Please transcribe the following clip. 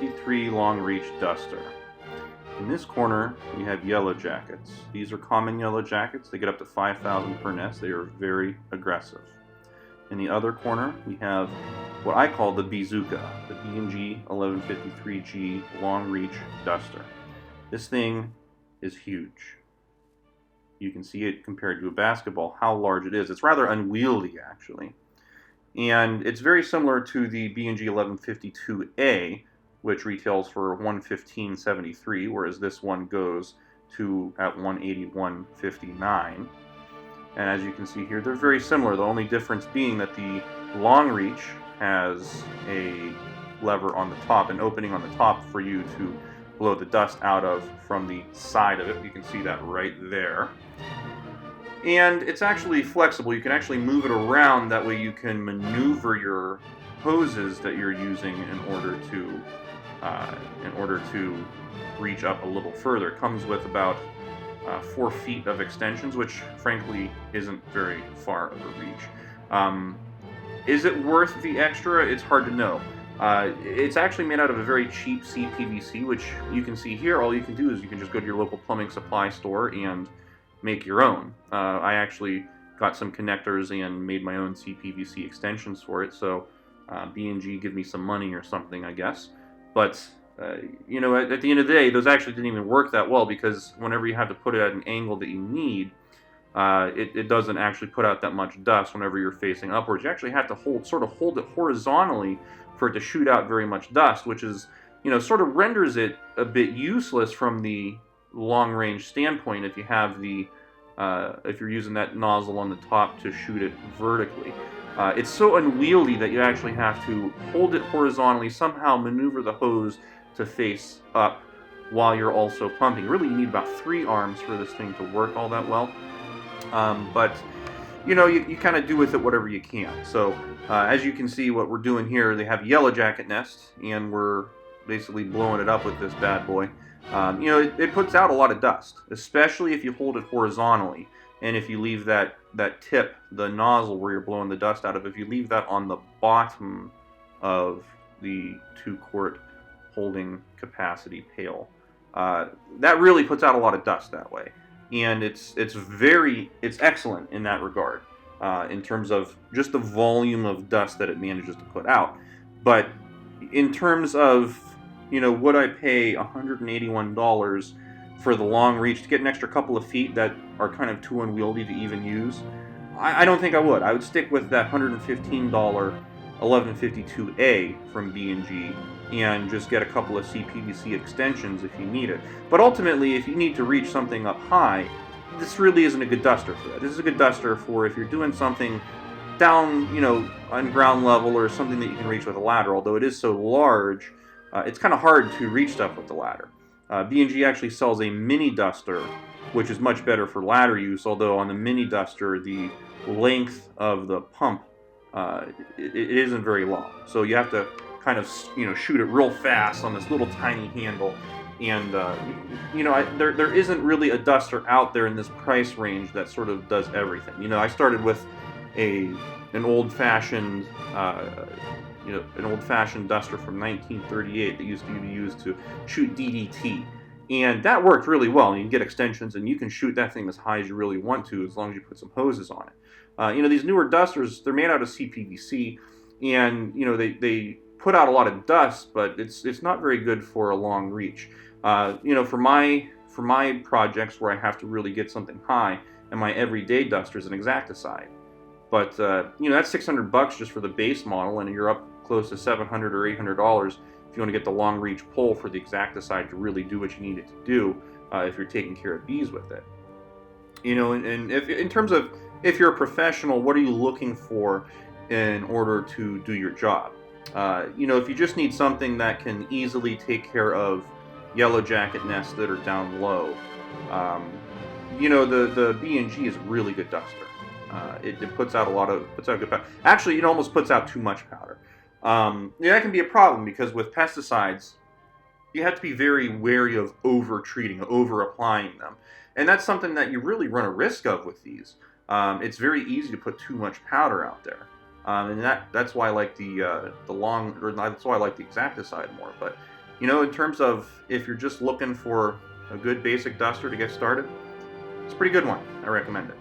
1153 long reach duster. In this corner, we have yellow jackets. These are common yellow jackets. They get up to 5,000 per nest. They are very aggressive. In the other corner, we have what I call the Beezooka, the B&G 1153G long reach duster. This thing is huge. You can see it compared to a basketball, how large it is. It's rather unwieldy, actually. And it's very similar to the B&G 1152A, which retails for $115.73, whereas this one goes to at $181.59. And as you can see here, they're very similar. The only difference being that the long reach has a lever on the top, an opening on the top for you to blow the dust out of from the side of it. You can see that right there. And it's actually flexible. You can actually move it around. That way you can maneuver your hoses that you're using in order to reach up a little further. It comes with about 4 feet of extensions, which frankly isn't very far of a reach. Is it worth the extra? It's hard to know. It's actually made out of a very cheap CPVC, which you can see here. All you can do is you can just go to your local plumbing supply store and make your own. I actually got some connectors and made my own CPVC extensions for it, so B&G give me some money or something, I guess. But you know, at the end of the day, those actually didn't even work that well, because whenever you have to put it at an angle that you need, it doesn't actually put out that much dust whenever you're facing upwards. You actually have to sort of hold it horizontally for it to shoot out very much dust, which is, you know, sort of renders it a bit useless from the long-range standpoint if you have the if you're using that nozzle on the top to shoot it vertically. It's so unwieldy that you actually have to hold it horizontally, somehow maneuver the hose to face up while you're also pumping. Really, you need about 3 arms for this thing to work all that well. But you know, you kind of do with it whatever you can. So as you can see, what we're doing here, they have a yellow jacket nest, and we're basically blowing it up with this bad boy. You know, it puts out a lot of dust, especially if you hold it horizontally, and if you leave that tip, the nozzle where you're blowing the dust out of, if you leave that on the bottom of the 2-quart holding capacity pail, that really puts out a lot of dust that way. And it's excellent in that regard, in terms of just the volume of dust that it manages to put out. But in terms of, you know, would I pay $181 for the long reach to get an extra couple of feet that are kind of too unwieldy to even use? I don't think I would. I would stick with that $115 1152A from B&G and just get a couple of CPVC extensions if you need it. But ultimately, if you need to reach something up high, this really isn't a good duster for that. This is a good duster for if you're doing something down, you know, on ground level, or something that you can reach with a ladder. Although it is so large, it's kind of hard to reach stuff with the ladder. B&G actually sells a mini duster, which is much better for ladder use, although on the mini duster, the length of the pump, it isn't very long. So you have to kind of, you know, shoot it real fast on this little tiny handle. And, you know, there isn't really a duster out there in this price range that sort of does everything. You know, I started with an old-fashioned duster from 1938 that used to be used to shoot DDT. And that worked really well. You can get extensions, and you can shoot that thing as high as you really want to, as long as you put some hoses on it. You know, these newer dusters, they're made out of CPVC, and, you know, they put out a lot of dust, but it's not very good for a long reach. You know, for my projects where I have to really get something high, and my everyday duster is an Exacticide. But you know, that's $600 just for the base model, and you're up close to $700 or $800 if you want to get the long reach pull for the Exacticide to really do what you need it to do, if you're taking care of bees with it. You know, and if in terms of if you're a professional, what are you looking for in order to do your job? You know, if you just need something that can easily take care of yellow jacket nests that are down low, you know, the B&G is a really good duster. It puts out good powder. Actually, it almost puts out too much powder. Yeah, that can be a problem, because with pesticides, you have to be very wary of over-treating, over-applying them. And that's something that you really run a risk of with these. It's very easy to put too much powder out there. And that's why I like that's why I like the Exacticide more. But You know, in terms of if you're just looking for a good basic duster to get started, it's a pretty good one. I recommend it.